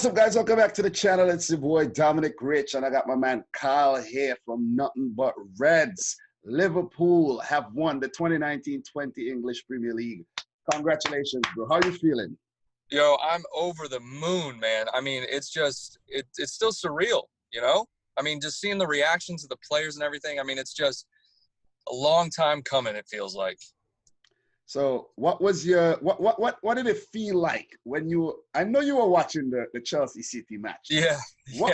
What's up, guys? Welcome back to the channel. It's your boy Dominic Rich, and I got my man Kyle here from Nothing But Reds. Liverpool have won the 2019-20 English Premier League. Congratulations, bro. How you feeling? Yo, I'm over the moon, man. I mean, it's just, it's still surreal, you know? I mean, just seeing the reactions of the players and everything. I mean, it's just a long time coming, it feels like. So what was your, what did it feel like when I know you were watching the Chelsea City match. Yeah.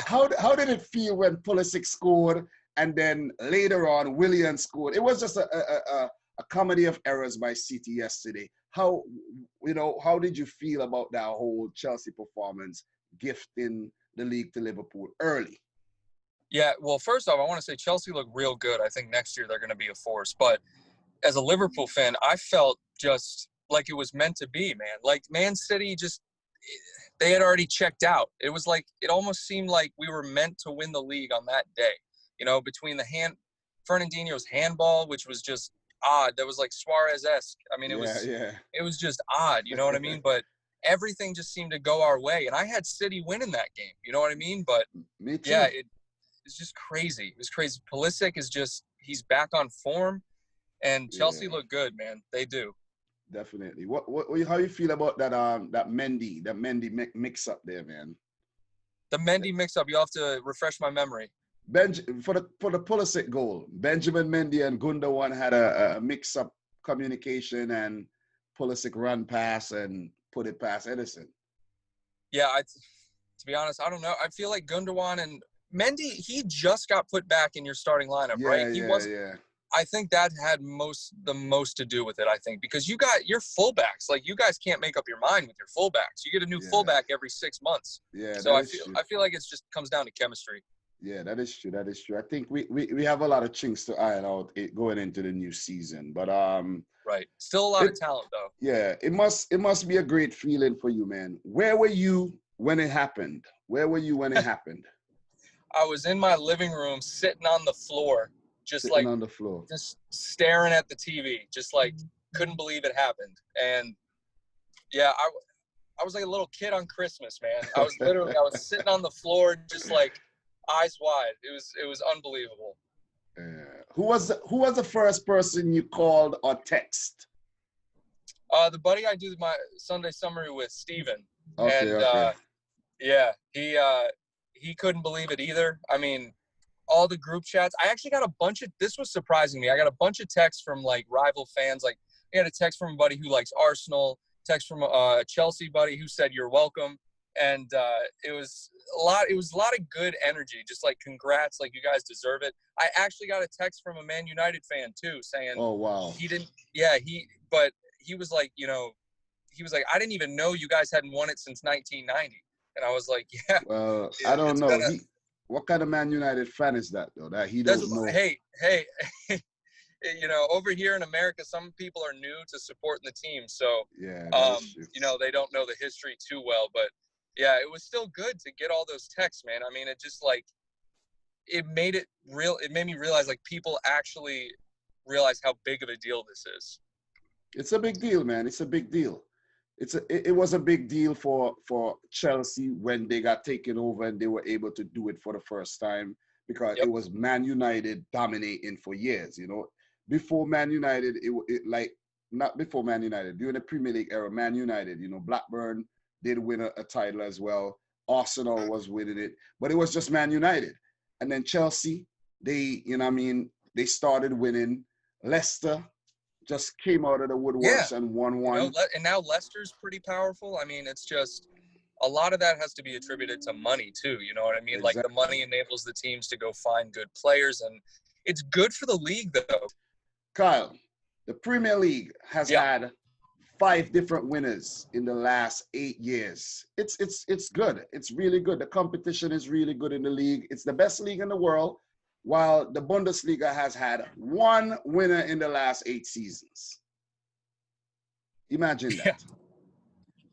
How did it feel when Pulisic scored and then later on Willian scored? It was just a comedy of errors by City yesterday. How did you feel about that whole Chelsea performance, gifting the league to Liverpool early? Yeah, well, first off, I want to say Chelsea look real good. I think next year they're going to be a force. But as a Liverpool fan, I felt just like it was meant to be, man. Like Man City they had already checked out. It was like, it almost seemed like we were meant to win the league on that day. You know, between Fernandinho's handball, which was just odd. That was like Suarez-esque. I mean, it was just odd, you know what I mean? But everything just seemed to go our way. And I had City winning that game, you know what I mean? But me too. Yeah, it's just crazy. It was crazy. Pulisic he's back on form, and Chelsea look good, man. They do. Definitely. How you feel about that Mendy mix up there, man? The Mendy mix up, you have to refresh my memory. For the Pulisic goal, Benjamin Mendy and Gundogan had a mix up communication, and Pulisic ran past and put it past Edison. Yeah, to be honest, I don't know. I feel like Gundogan and Mendy, he just got put back in your starting lineup, right? Yeah. I think that had the most to do with it, I think, because you got your fullbacks. Like, you guys can't make up your mind with your fullbacks. You get a new fullback every 6 months. Yeah, so I feel like it just comes down to chemistry. Yeah, that is true. That is true. I think we have a lot of chinks to iron out going into the new season. But right. Still a lot of talent, though. Yeah, it must be a great feeling for you, man. Where were you when it happened? Where were you when it happened? I was in my living room sitting on the floor. Just staring at the TV, just like couldn't believe it happened. And yeah, I was like a little kid on Christmas, man. I was sitting on the floor, just like eyes wide. It was unbelievable. Who was the first person you called or text? The buddy I do my Sunday summary with, Steven. Okay. Yeah, he couldn't believe it either. I mean, all the group chats. I actually got this was surprising me. I got a bunch of texts from like rival fans. Like, I got a text from a buddy who likes Arsenal, text from a Chelsea buddy who said, "You're welcome." And it was a lot of good energy. Just like, congrats, like, you guys deserve it. I actually got a text from a Man United fan too saying, "Oh, wow." But he was like, I didn't even know you guys hadn't won it since 1990. And I was like, yeah. Well, I don't know. What kind of Man United fan is that, though? That he doesn't know. Hey, over here in America, some people are new to supporting the team, so they don't know the history too well. But yeah, it was still good to get all those texts, man. I mean, it just like it made it real. It made me realize like people actually realize how big of a deal this is. It's a big deal, man. It's a big deal. It was a big deal for Chelsea when they got taken over and they were able to do it for the first time, because it was Man United dominating for years. You know, before Man United, not before Man United, during the Premier League era, Man United, Blackburn did win a title as well. Arsenal was winning it, but it was just Man United. And then Chelsea, they started winning. Leicester just came out of the woodworks and won one. And now Leicester's pretty powerful. I mean, it's just a lot of that has to be attributed to money too. You know what I mean? Exactly. Like, the money enables the teams to go find good players, and it's good for the league, though. Kyle, the Premier League has had 5 different winners in the last 8 years. It's good. It's really good. The competition is really good in the league. It's the best league in the world, while the Bundesliga has had 1 winner in the last 8 seasons. Imagine that.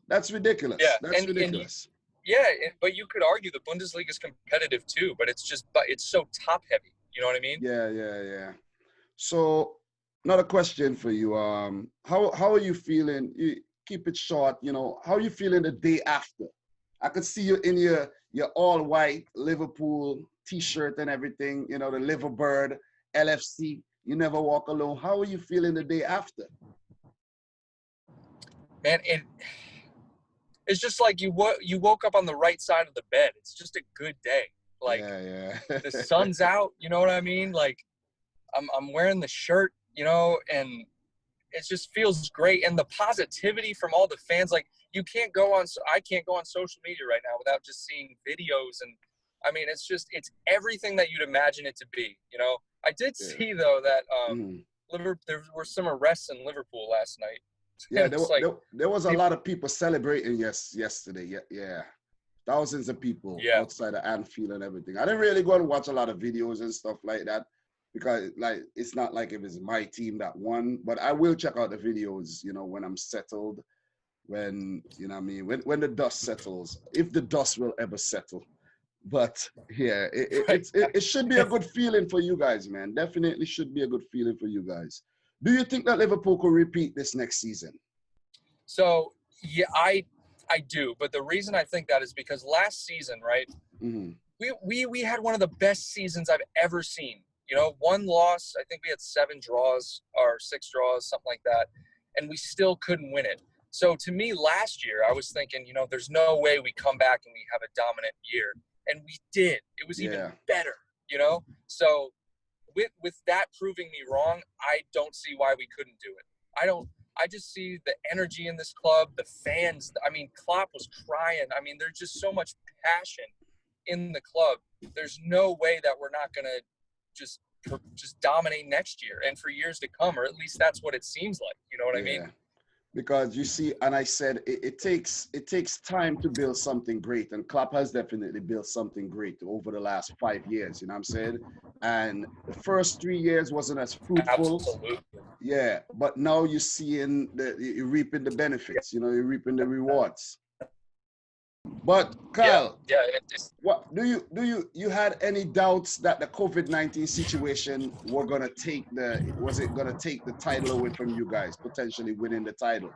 That's ridiculous. Yeah, that's ridiculous. But you could argue the Bundesliga is competitive too, but it's so top heavy. You know what I mean? Yeah. So, another question for you. How are you feeling? You keep it short. How are you feeling the day after I could see you in your all white Liverpool t-shirt and everything, you know, the Liverbird, LFC. You never walk alone. How are you feeling the day after? Man, it's just like you woke up on the right side of the bed. It's just a good day. Like, yeah. The sun's out, you know what I mean? Like, I'm wearing the shirt, you know, and it just feels great. And the positivity from all the fans, like, I can't go on social media right now without just seeing videos. And I mean, it's everything that you'd imagine it to be, you know. I did see though that there were some arrests in Liverpool last night. Yeah, there was a lot of people celebrating yesterday. Yeah. Thousands of people outside of Anfield and everything. I didn't really go and watch a lot of videos and stuff like that because, like, it's not like it was my team that won, but I will check out the videos, you know, when I'm settled, when, you know what I mean, when the dust settles, if the dust will ever settle. But yeah, it should be a good feeling for you guys, man. Definitely should be a good feeling for you guys. Do you think that Liverpool could repeat this next season? So, yeah, I do. But the reason I think that is because last season, right, we had one of the best seasons I've ever seen. You know, one loss, I think we had 7 draws or 6 draws, something like that, and we still couldn't win it. So to me, last year, I was thinking, you know, there's no way we come back and we have a dominant year. And we did. It was even better, you know? So with that proving me wrong, I don't see why we couldn't do it. I just see the energy in this club, the fans. I mean, Klopp was crying. I mean, there's just so much passion in the club. There's no way that we're not going to just dominate next year and for years to come, or at least that's what it seems like. You know what I mean? Because you see, and I said, it takes time to build something great, and Klopp has definitely built something great over the last 5 years, you know what I'm saying? And the first 3 years wasn't as fruitful. Absolutely. Yeah, but now you're seeing you're reaping the benefits, you know, you're reaping the rewards. But Kyle, what you had any doubts that the COVID-19 situation was it gonna take the title away from you guys, potentially winning the title?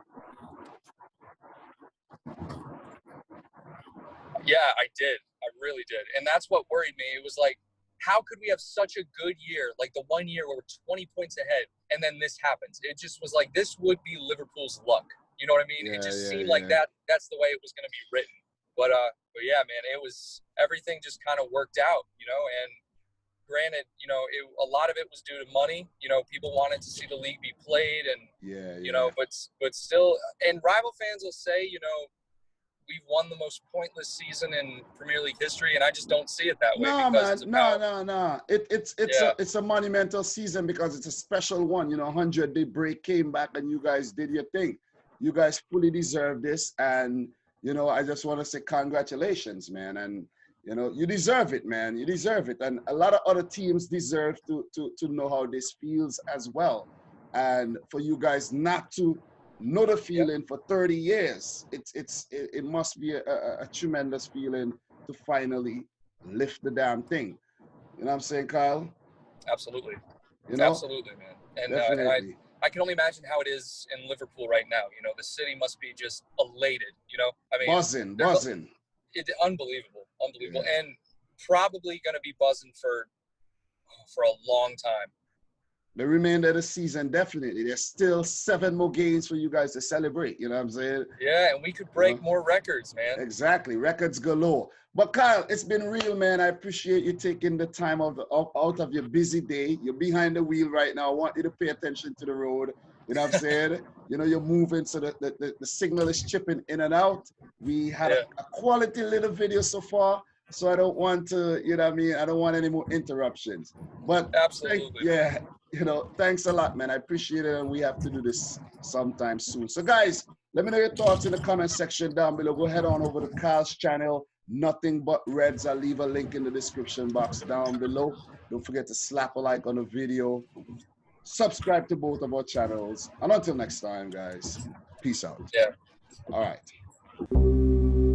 Yeah, I did. I really did. And that's what worried me. It was like, how could we have such a good year, like the one year where we're 20 points ahead, and then this happens? It just was like, this would be Liverpool's luck. You know what I mean? It just seemed like that's the way it was going to be written. But yeah, man, it was, everything just kind of worked out, you know, and granted, you know, a lot of it was due to money. You know, people wanted to see the league be played and, you know, but still, and rival fans will say, you know, we've won the most pointless season in Premier League history, and I just don't see it that way. No, man, no. It's a monumental season because it's a special one. You know, 100-day break came back, and you guys did your thing. You guys fully deserve this, and you know, I just want to say congratulations, man. And you know, you deserve it, man. You deserve it, and a lot of other teams deserve to know how this feels as well. And for you guys not to know the feeling for 30 years, it must be a tremendous feeling to finally lift the damn thing. You know what I'm saying, Kyle? Absolutely. You know? Absolutely, man. And I can only imagine how it is in Liverpool right now. You know, the city must be just elated, you know? I mean, buzzing. Unbelievable. And probably going to be buzzing for a long time. The remainder of the season, definitely. There's still 7 more games for you guys to celebrate. You know what I'm saying? Yeah, and we could break more records, man. Exactly. Records galore. But Kyle, it's been real, man. I appreciate you taking the time out of your busy day. You're behind the wheel right now. I want you to pay attention to the road. You know what I'm saying? You know, you're moving, so the signal is chipping in and out. We had a quality little video so far, so I don't want to, you know what I mean? I don't want any more interruptions. But absolutely. You know, thanks a lot, man. I appreciate it, and we have to do this sometime soon. So, guys, let me know your thoughts in the comment section down below. Go head on over to Kyle's channel, Nothing But Reds. I'll leave a link in the description box down below. Don't forget to slap a like on the video. Subscribe to both of our channels. And until next time, guys, peace out. Yeah. All right.